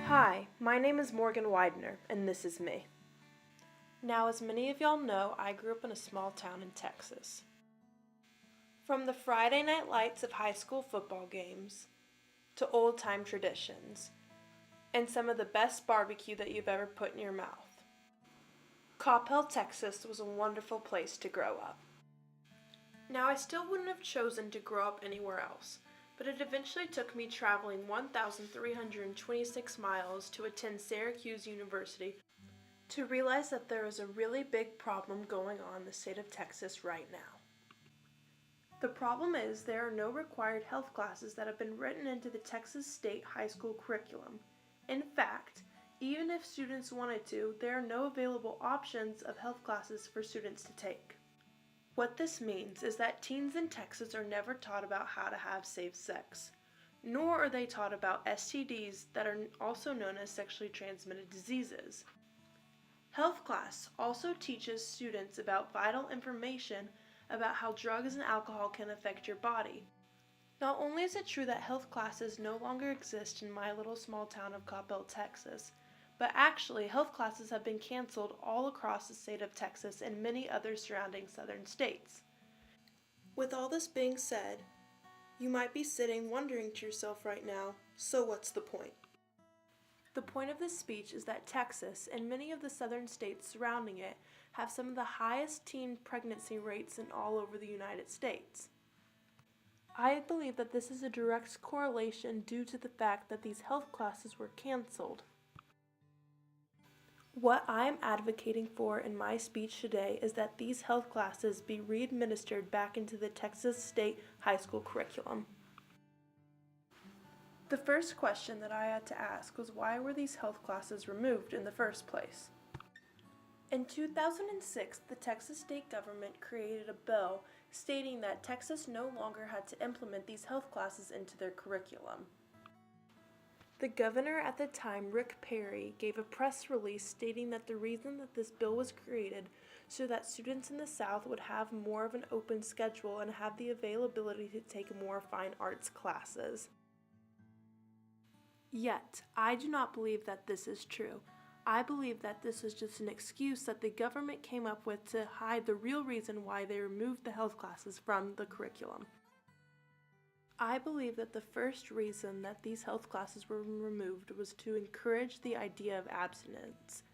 Hi, my name is Morgan Widener, and this is me. Now, as many of y'all know, I grew up in a small town in Texas. From the Friday night lights of high school football games, to old-time traditions, and some of the best barbecue that you've ever put in your mouth, Coppell, Texas was a wonderful place to grow up. Now, I still wouldn't have chosen to grow up anywhere else, but it eventually took me traveling 1,326 miles to attend Syracuse University to realize that there is a really big problem going on in the state of Texas right now. The problem is there are no required health classes that have been written into the Texas State high school curriculum. In fact, even if students wanted to, there are no available options of health classes for students to take. What this means is that teens in Texas are never taught about how to have safe sex, nor are they taught about STDs that are also known as sexually transmitted diseases. Health class also teaches students about vital information about how drugs and alcohol can affect your body. Not only is it true that health classes no longer exist in my little small town of Coppell, Texas, but actually, health classes have been canceled all across the state of Texas and many other surrounding southern states. With all this being said, you might be sitting wondering to yourself right now, so what's the point? The point of this speech is that Texas and many of the southern states surrounding it have some of the highest teen pregnancy rates in all over the United States. I believe that this is a direct correlation due to the fact that these health classes were canceled. What I am advocating for in my speech today is that these health classes be re-administered back into the Texas State high school curriculum. The first question that I had to ask was why were these health classes removed in the first place? In 2006, the Texas state government created a bill stating that Texas no longer had to implement these health classes into their curriculum. The governor at the time, Rick Perry, gave a press release stating that the reason that this bill was created so that students in the South would have more of an open schedule and have the availability to take more fine arts classes. Yet, I do not believe that this is true. I believe that this is just an excuse that the government came up with to hide the real reason why they removed the health classes from the curriculum. I believe that the first reason that these health classes were removed was to encourage the idea of abstinence.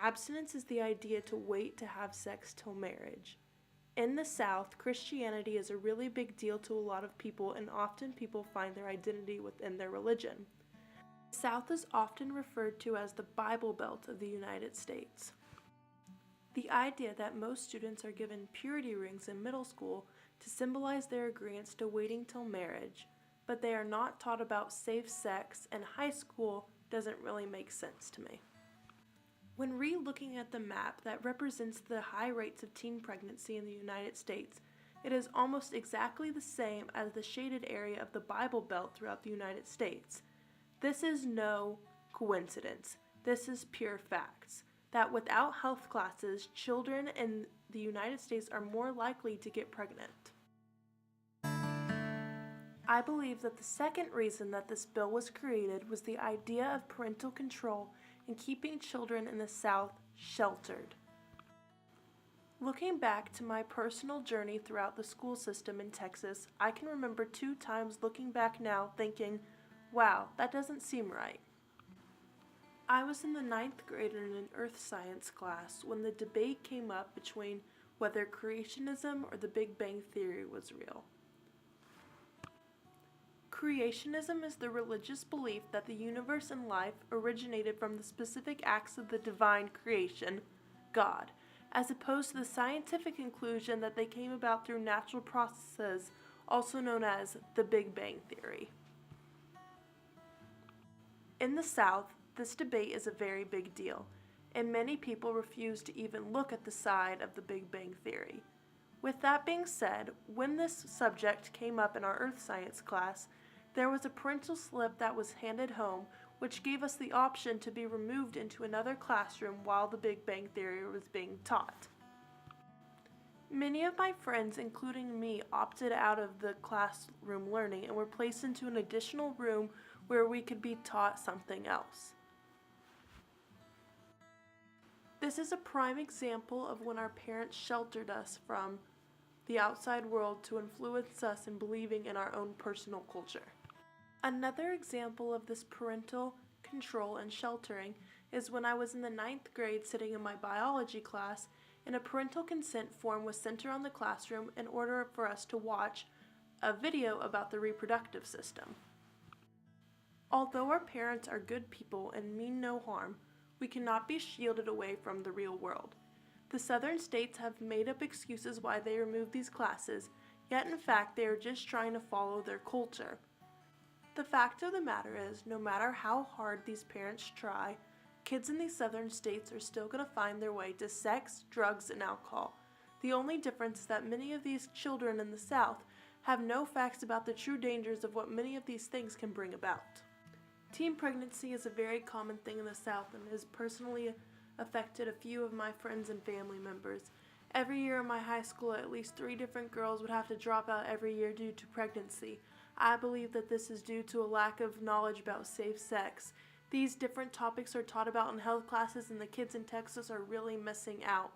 Abstinence is the idea to wait to have sex till marriage. In the South, Christianity is a really big deal to a lot of people, and often people find their identity within their religion. The South is often referred to as the Bible Belt of the United States. The idea that most students are given purity rings in middle school to symbolize their agreement to waiting till marriage, but they are not taught about safe sex in high school doesn't really make sense to me. When re-looking at the map that represents the high rates of teen pregnancy in the United States, it is almost exactly the same as the shaded area of the Bible Belt throughout the United States. This is no coincidence. This is pure facts. That without health classes, children in the United States are more likely to get pregnant. I believe that the second reason that this bill was created was the idea of parental control and keeping children in the South sheltered. Looking back to my personal journey throughout the school system in Texas, I can remember 2 times looking back now thinking, wow, that doesn't seem right. I was in the 9th grade in an earth science class when the debate came up between whether creationism or the Big Bang Theory was real. Creationism is the religious belief that the universe and life originated from the specific acts of the divine creation, God, as opposed to the scientific conclusion that they came about through natural processes, also known as the Big Bang Theory. In the South, this debate is a very big deal, and many people refuse to even look at the side of the Big Bang Theory. With that being said, when this subject came up in our earth science class, there was a parental slip that was handed home which gave us the option to be removed into another classroom while the Big Bang Theory was being taught. Many of my friends, including me, opted out of the classroom learning and were placed into an additional room where we could be taught something else. This is a prime example of when our parents sheltered us from the outside world to influence us in believing in our own personal culture. Another example of this parental control and sheltering is when I was in the 9th grade sitting in my biology class and a parental consent form was sent around the classroom in order for us to watch a video about the reproductive system. Although our parents are good people and mean no harm, we cannot be shielded away from the real world. The southern states have made up excuses why they removed these classes, yet in fact they are just trying to follow their culture. The fact of the matter is, no matter how hard these parents try, kids in these southern states are still going to find their way to sex, drugs, and alcohol. The only difference is that many of these children in the South have no facts about the true dangers of what many of these things can bring about. Teen pregnancy is a very common thing in the South and has personally affected a few of my friends and family members. Every year in my high school, at least 3 different girls would have to drop out every year due to pregnancy. I believe that this is due to a lack of knowledge about safe sex. These different topics are taught about in health classes and the kids in Texas are really missing out.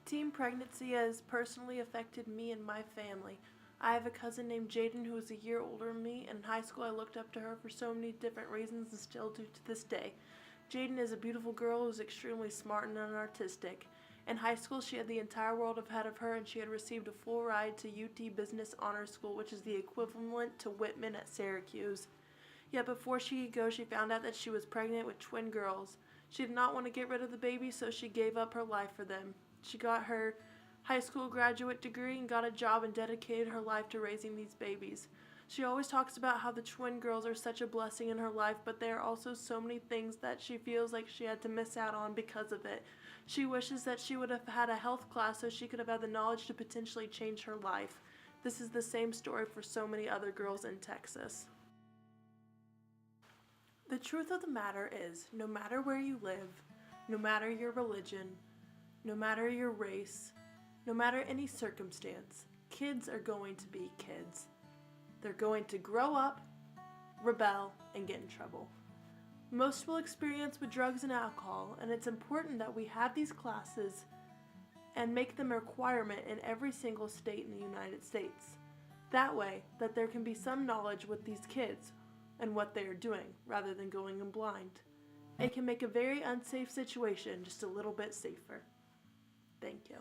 Teen pregnancy has personally affected me and my family. I have a cousin named Jaden who is a year older than me, and in high school I looked up to her for so many different reasons and still do to this day. Jaden is a beautiful girl who is extremely smart and artistic. In high school she had the entire world ahead of her and she had received a full ride to UT Business Honors School, which is the equivalent to Whitman at Syracuse. Yet before she could go, she found out that she was pregnant with twin girls. She did not want to get rid of the babies, so she gave up her life for them. She got her high school graduate degree and got a job and dedicated her life to raising these babies. She always talks about how the twin girls are such a blessing in her life, but there are also so many things that she feels like she had to miss out on because of it. She wishes that she would have had a health class so she could have had the knowledge to potentially change her life. This is the same story for so many other girls in Texas. The truth of the matter is, no matter where you live, no matter your religion, no matter your race, no matter any circumstance, kids are going to be kids. They're going to grow up, rebel, and get in trouble. Most will experience with drugs and alcohol, and it's important that we have these classes and make them a requirement in every single state in the United States. That way, that there can be some knowledge with these kids and what they are doing, rather than going in blind. It can make a very unsafe situation just a little bit safer. Thank you.